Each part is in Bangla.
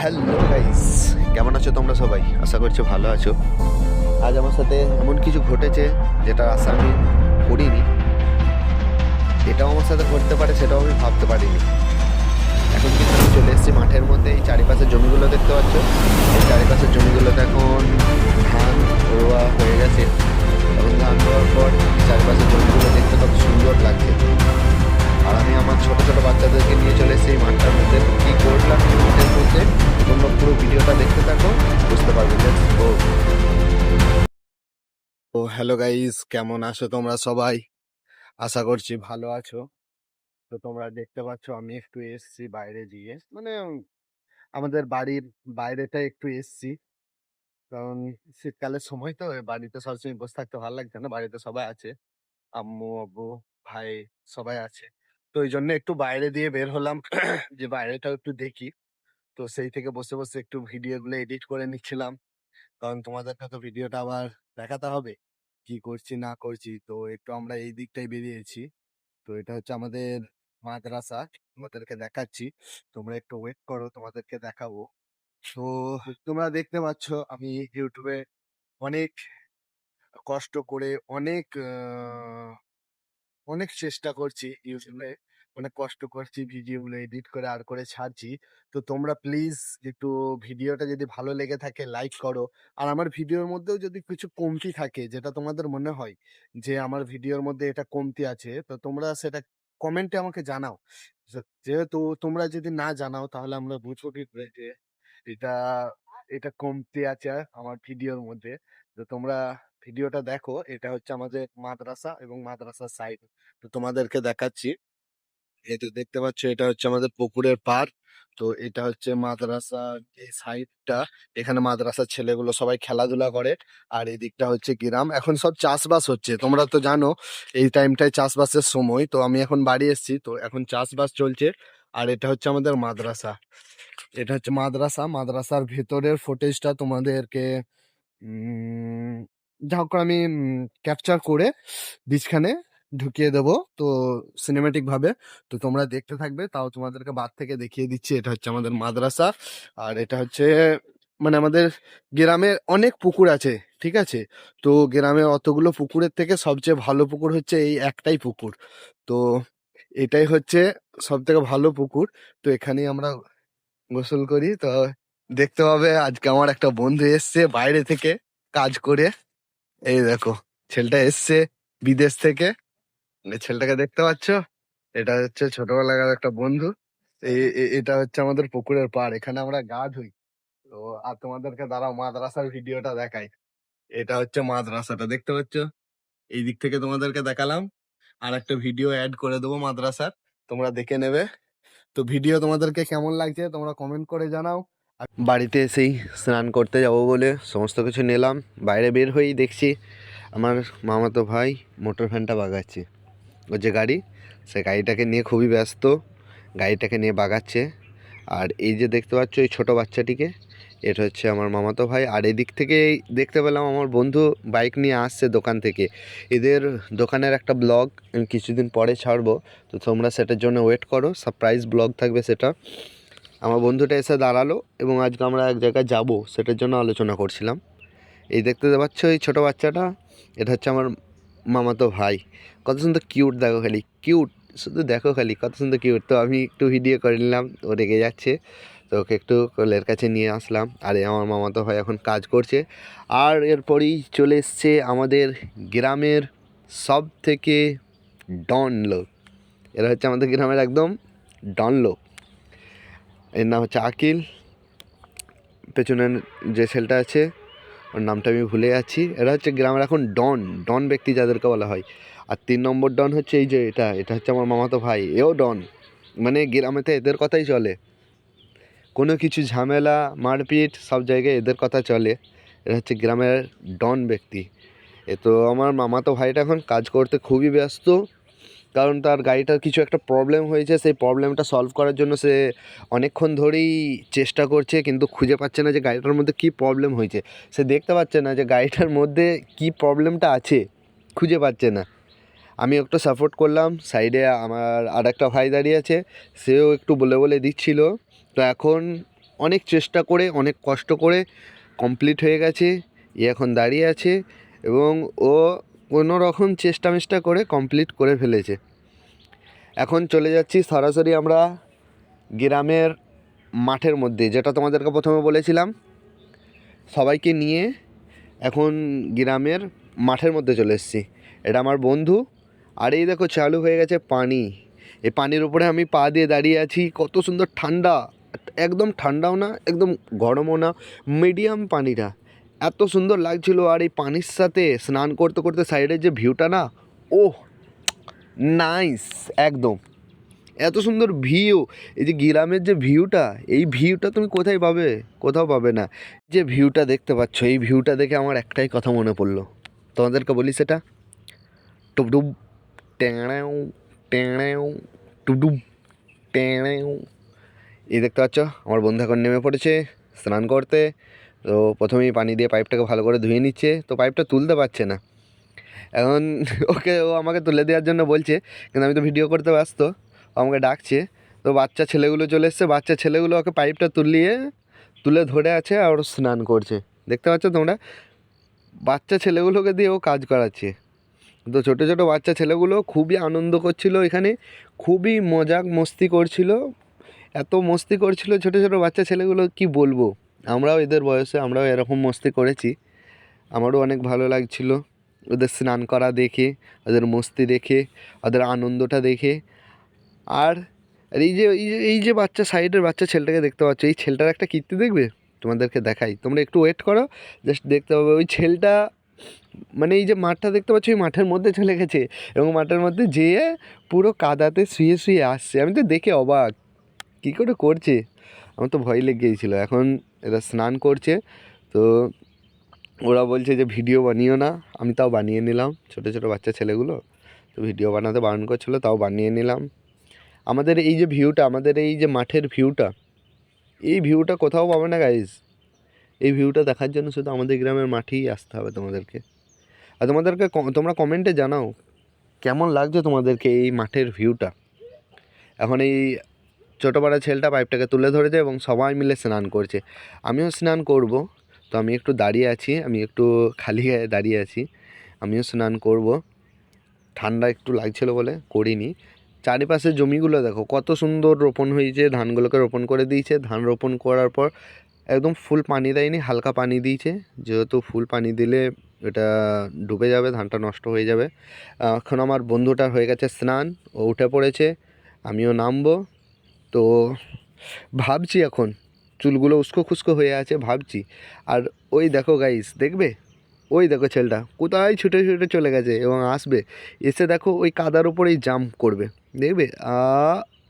হ্যালো গাইস, কেমন আছো তোমরা সবাই? আশা করছি ভালো আছো। আজ আমার সাথে এমন কিছু ঘটেছে যেটা আশা আমি করিনি। এটাও আমার সাথে ঘটতে পারে সেটাও আমি ভাবতে পারিনি। এখন কিন্তু আমি চলে এসেছি মাঠের মধ্যে। এই চারিপাশের জমিগুলো দেখতে পাচ্ছ, এই চারিপাশের জমিগুলোতে এখন ধান রোয়া হয়ে গেছে এবং ধান রোয়ার পর চারিপাশের জমিগুলো দেখতে কত সুন্দর লাগছে। আর আমি আমার ছোট ছোট বাচ্চাদেরকে নিয়ে চলে এসেছি এই মাঠটার মধ্যে। কি করলাম এই মাঠের মধ্যে তোমরা পুরো ভিডিওটা দেখতে থাকো, বুঝতে পারবে। Let's go. Oh hello guys, কেমন আছো তোমরা সবাই? আশা করছি ভালো আছো। তো তোমরা দেখতে পাচ্ছ আমি একটু এসছি বাইরে দিয়ে, মানে আমাদের বাড়ির বাইরেটা একটু এসছি। কারণ শীতকালের সময় তো বাড়িতে সবসময় বসে থাকতে ভালো লাগছে না, বাড়িতে সবাই আছে, আম্মু আব্বু ভাই সবাই আছে। তো এই জন্য একটু বাইরে দিয়ে বের হলাম যে বাইরেটাও একটু দেখি। তো সেই থেকে বসে বসে একটু ভিডিও গুলো এডিট করে নিচ্ছিলাম, কারণ তোমাদেরকে তো ভিডিওটা আবার দেখাতে হবে কি করছি না করছি। তো একটু আমরা এই দিকটাই বেরিয়েছি। তো এটা হচ্ছে আমাদের মাদ্রাসা, তোমাদেরকে দেখাচ্ছি। তোমরা একটু ওয়েট করো, তোমাদেরকে দেখাবো। তো তোমরা দেখতে পাচ্ছ আমি ইউটিউবে অনেক কষ্ট করে অনেক চেষ্টা করছি ইউটিউবে, অনেক কষ্ট করছি ভিডিওগুলো এডিট করে আর করে ছাড়ছি। তো তোমরা প্লিজ একটু ভিডিওটা যদি ভালো লেগে থাকে লাইক করো। আর আমার ভিডিওর মধ্যেও যদি কিছু কমতি থাকে যেটা তোমাদের মনে হয় যে আমার ভিডিওর মধ্যে এটা কমতি আছে, তো তোমরা সেটা কমেন্টে আমাকে জানাও। যেহেতু তোমরা যদি না জানাও তাহলে আমরা বুঝবো কি করে যে এটা এটা কমতি আছে আমার ভিডিওর মধ্যে। তো তোমরা ভিডিওটা দেখো। এটা হচ্ছে আমাদের মাদ্রাসা এবং মাদ্রাসার সাইড। তো তোমাদেরকে দেখাচ্ছি। এই তো দেখতে পাচ্ছ এটা হচ্ছে আমাদের পুকুরের পাড়। তো এটা হচ্ছে মাদ্রাসার এই সাইডটা। এখানে মাদ্রাসার ছেলেগুলো সবাই খেলাধুলা করে। আর এই দিকটা হচ্ছে গ্রাম। এখন সব চাষবাস হচ্ছে, তোমরা তো জানো এই টাইমটায় চাষবাসের সময়। তো আমি এখন বাড়ি এসেছি, তো এখন চাষবাস চলছে। আর এটা হচ্ছে আমাদের মাদ্রাসা। এটা হচ্ছে মাদ্রাসা, মাদ্রাসার ভেতরের ফুটেজটা তোমাদেরকে উম যা হোক করে আমি ক্যাপচার করে বীজখানে ঢুকিয়ে দেবো, তো সিনেমেটিক ভাবে। তো তোমরা দেখতে থাকবে, তাও তোমাদেরকে বাদ থেকে দেখিয়ে দিচ্ছি। এটা হচ্ছে আমাদের মাদ্রাসা। আর এটা হচ্ছে মানে আমাদের গ্রামে অনেক পুকুর আছে, ঠিক আছে? তো গ্রামে অতগুলো পুকুরের থেকে সবচেয়ে ভালো পুকুর হচ্ছে এই একটাই পুকুর। তো এটাই হচ্ছে সব থেকে ভালো পুকুর। তো এখানেই আমরা গোসল করি। তো দেখতে পাবে আজকে আমার একটা বন্ধু এসছে বাইরে থেকে কাজ করে। এই দেখো, ছেলেটা এসছে বিদেশ থেকে। এই ছেলেটাকে দেখতে পাচ্ছ? এটা হচ্ছে ছোটবেলাকার একটা বন্ধু। এটা হচ্ছে আমাদের পুকুরের পাড়, এখানে আমরা গা ধুই। তো আর তোমাদেরকে দাঁড়াও মাদ্রাসার ভিডিওটা দেখাই। এটা হচ্ছে মাদ্রাসাটা দেখতে পাচ্ছ? এই দিক থেকে তোমাদেরকে দেখালাম। আর একটা ভিডিও অ্যাড করে দেবো মাদ্রাসার, তোমরা দেখে নেবে। তো ভিডিও তোমাদেরকে কেমন লাগছে তোমরা কমেন্ট করে জানাও। বাড়িতে এসেই স্নান করতে যাব বলে সমস্ত কিছু নিলাম। বাইরে বের হয়েই দেখছি আমার মামাতো ভাই মোটর ভ্যানটা বাগাচ্ছে। ওর যে গাড়ি, সে গাড়িটাকে নিয়ে খুবই ব্যস্ত, গাড়িটাকে নিয়ে বাগাচ্ছে। আর এই যে দেখতে পাচ্ছ এই ছোটো বাচ্চাটিকে, এটা হচ্ছে আমার মামাতো ভাই। আর এদিক থেকে দেখতে পেলাম আমার বন্ধু বাইক নিয়ে আসছে দোকান থেকে। এদের দোকানের একটা ব্লগ আমি কিছুদিন পরে ছাড়বো, তো তোমরা সেটার জন্য ওয়েট করো। সারপ্রাইজ ব্লগ থাকবে সেটা। আমার বন্ধুটা এসে দাঁড়ালো এবং আজকে আমরা এক জায়গায় যাব সেটার জন্য আলোচনা করছিলাম। এই দেখতে পাচ্ছ এই ছোটো বাচ্চাটা, এটা হচ্ছে আমার মামাতো ভাই। কত সুন্দর কিউট, দেখো খালি কিউট, শুধু দেখো খালি কত সুন্দর কিউট। তো আমি একটু ভিডিও করে নিলাম, ও রেগে যাচ্ছে, তো ওকে একটু কোলের কাছে নিয়ে আসলাম। আর আমার মামাতো ভাই এখন কাজ করছে। আর এরপরই চলে এসছে আমাদের গ্রামের সব থেকে ডন লোক। এরা হচ্ছে আমাদের গ্রামের একদম ডন লোক। এর নাম হচ্ছে আকিল। পেছনের যে ছেলেটা আছে ওর নামটা আমি ভুলে যাচ্ছি। এরা হচ্ছে গ্রামের এখন ডন, ডন ব্যক্তি যাদেরকে বলা হয়। আর 3 নম্বর ডন হচ্ছে এই যে এটা হচ্ছে আমার মামাতো ভাই, এও ডন। মানে গ্রামেতে এদের কথাই চলে, কোনো কিছু ঝামেলা মারপিট সব জায়গায় এদের কথা চলে। এরা হচ্ছে গ্রামের ডন ব্যক্তি। এ তো আমার মামাতো ভাইটা এখন কাজ করতে খুবই ব্যস্ত, কারণ তার গাড়িটার কিছু একটা প্রবলেম হয়েছে। সেই প্রবলেমটা সলভ করার জন্য সে অনেকক্ষণ ধরেই চেষ্টা করছে, কিন্তু খুঁজে পাচ্ছে না যে গাড়িটার মধ্যে কী প্রবলেম হয়েছে। সে দেখতে পাচ্ছে না যে গাড়িটার মধ্যে কী প্রবলেমটা আছে, খুঁজে পাচ্ছে না। আমি একটু সাপোর্ট করলাম, সাইডে আমার আর একটা ভাই দাঁড়িয়ে আছে, সেও একটু বলে বলে দিচ্ছিল। তো এখন অনেক চেষ্টা করে অনেক কষ্ট করে কমপ্লিট হয়ে গেছে। এখন দাঁড়িয়ে আছে এবং ও কোনো রকম চেষ্টা মেষ্টা করে কমপ্লিট করে ফেলেছে। এখন চলে যাচ্ছি সরাসরি আমরা গ্রামের মাঠের মধ্যে, যেটা তোমাদেরকে প্রথমে বলেছিলাম, সবাইকে নিয়ে এখন গ্রামের মাঠের মধ্যে চলে এসেছি। এটা আমার বন্ধু। আর এই দেখো চালু হয়ে গেছে পানি। এই পানির উপরে আমি পা দিয়ে দাঁড়িয়ে আছি। কত সুন্দর ঠান্ডা, একদম ঠান্ডাও না একদম গরমও না, মিডিয়াম পানিটা। এত সুন্দর লাগছিল। আর এই পানির সাথে স্নান করতে করতে সাইডের যে ভিউটা না, ওহ নাইস একদম। এত সুন্দর ভিউ, এই যে গ্রামের যে ভিউটা, এই ভিউটা তুমি কোথায় পাবে? কোথাও পাবে না। যে ভিউটা দেখতে পাচ্ছ, এই ভিউটা দেখে আমার একটাই কথা মনে পড়লো, তোমাদেরকে বলি সেটা। টুবডুব ট্যাঁড়াও ট্যাঁড়াও টুবডুব ট্যাঁড়াও। এই দেখতে পাচ্ছ আমার বন্ধু এখন নেমে পড়েছে স্নান করতে। তো প্রথমেই পানি দিয়ে পাইপটাকে ভালো করে ধুয়ে নিচ্ছে। তো পাইপটা তুলতে পারছে না এখন। ও আমাকে তুলে দেওয়ার জন্য বলছে, কিন্তু আমি তো ভিডিও করতে ব্যস্ত। ও আমাকে ডাকছে। তো বাচ্চা ছেলেগুলো চলে এসছে। বাচ্চা ছেলেগুলো ওকে পাইপটা তুলে ধরে আছে আর ও স্নান করছে। দেখতে পাচ্ছ তোমরা, বাচ্চা ছেলেগুলোকে দিয়ে ও কাজ করাচ্ছে। তো ছোটো ছোটো বাচ্চা ছেলেগুলো খুবই আনন্দ করছিল এখানে, খুবই মজাক মস্তি করছিল। এত মস্তি করছিল ছোটো ছোটো বাচ্চা ছেলেগুলো, কি বলবো। আমরাও এদের বয়সে আমরাও এরকম মস্তি করেছি। আমারও অনেক ভালো লাগছিল ওদের স্নান করা দেখে, ওদের মস্তি দেখে, ওদের আনন্দটা দেখে। আর আর এই যে বাচ্চা সাইডের বাচ্চা ছেলেটাকে দেখতে পাচ্ছ, এই ছেলেটার একটা কীর্তি দেখবে, তোমাদেরকে দেখাই। তোমরা একটু ওয়েট করো, জাস্ট দেখতে পাবে। ওই ছেলেটা মানে এই যে মাঠটা দেখতে পাচ্ছ, এই মাঠের মধ্যে চলে গেছে এবং মাঠের মধ্যে যেয়ে পুরো কাদাতে শুয়ে শুয়ে আসছে। আমি তো দেখে অবাক, কী করে করছে। আমার তো ভয় লেগে গিয়েছিলো। এখন এরা স্নান করছে। তো ওরা বলছে যে ভিডিও বানিও না, আমি তাও বানিয়ে নিলাম। ছোটো ছোটো বাচ্চা ছেলেগুলো তো ভিডিও বানাতে বারণ করছিলো, তাও বানিয়ে নিলাম। আমাদের এই যে ভিউটা, আমাদের এই যে মাঠের ভিউটা, এই ভিউটা কোথাও পাবে না গাইজ। এই ভিউটা দেখার জন্য শুধু আমাদের গ্রামের মাঠেই আসতে হবে তোমাদেরকে। আর তোমরা কমেন্টে জানাও কেমন লাগছে তোমাদেরকে এই মাঠের ভিউটা। এখন এই ছোটোবেলা ছেলেটা পাইপটাকে তুলে ধরেছে এবং সবাই মিলে স্নান করছে। আমিও স্নান করব। তো আমি একটু দাঁড়িয়ে আছি, আমি একটু খালি গায়ে দাঁড়িয়ে আছি। আমিও স্নান করব। ঠান্ডা একটু লাগছিল বলে করিনি। চারিপাশের জমিগুলো দেখো কত সুন্দর রোপণ হয়েছে। ধানগুলোকে রোপণ করে দিয়েছে। ধান রোপণ করার পর একদম ফুল পানি দেয়নি, হালকা পানি দিয়েছে। যেহেতু ফুল পানি দিলে এটা ডুবে যাবে, ধানটা নষ্ট হয়ে যাবে। এখন আমার বন্ধুটার হয়ে গেছে স্নান, ও উঠে পড়েছে, আমিও নামবো। তো ভাবছি এখন, চুলগুলো উস্কো খুস্কো হয়ে আছে, ভাবছি। আর ওই দেখো গাইস, দেখবে ওই দেখো ছেলেটা কোথায় ছুটে ছুটে চলে গেছে এবং আসবে। এসে দেখো ওই কাদার উপরেই জাম্প করবে, দেখবে।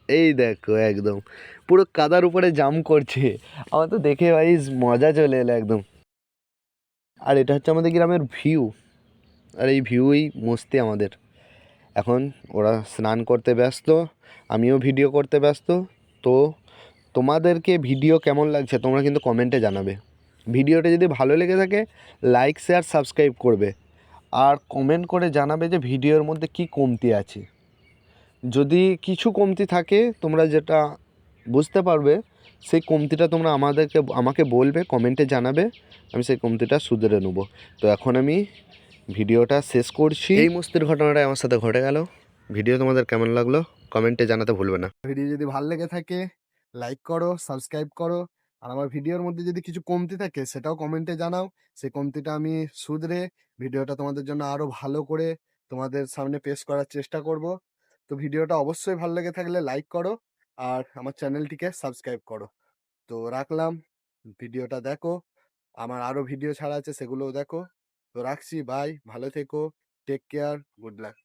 এই দেখো একদম পুরো কাদার উপরে জাম্প করছে। আমার তো দেখে গাইস মজা চলে এলো একদম। আর এটা হচ্ছে আমাদের গ্রামের ভিউ। আর এই ভিউই মস্তি আমাদের। এখন ওরা স্নান করতে ব্যস্ত, আমিও ভিডিও করতে ব্যস্ত। তো তোমাদেরকে ভিডিও কেমন লাগছে তোমরা কিন্তু কমেন্টে জানাবে। ভিডিওটা যদি ভালো লেগে থাকে লাইক শেয়ার সাবস্ক্রাইব করবে। আর কমেন্ট করে জানাবে যে ভিডিওর মধ্যে কি কমতি আছে। যদি কিছু কমতি থাকে তোমরা যেটা বুঝতে পারবে, সেই কমতিটা তোমরা আমাকে বলবে, কমেন্টে জানাবে। আমি সেই কমতিটা শুধরে নেব। তো এখন আমি ভিডিওটা শেষ করছি। এই মস্তির ঘটনাটা আমার সাথে ঘটে গেল। ভিডিও তোমাদের কেমন লাগলো কমেন্টে জানাতে ভুলবে না। ভিডিও যদি ভালো লেগে থাকে লাইক করো, সাবস্ক্রাইব করো। আর আমার ভিডিওর মধ্যে যদি কিছু কমতি থাকে সেটাও কমেন্টে জানাও। সেই কমতিটা আমি শুধরে ভিডিওটা তোমাদের জন্য আরো ভালো করে তোমাদের সামনে পেশ করার চেষ্টা করব। তো ভিডিওটা অবশ্যই ভালো লেগে থাকলে লাইক করো আর আমার চ্যানেলটিকে সাবস্ক্রাইব করো। তো রাখলাম, ভিডিওটা দেখো। আমার আরো ভিডিও ছাড়া আছে, সেগুলোও দেখো। তো রাখছি, বাই, ভালো থেকো, টেক কেয়ার, গুড লাক।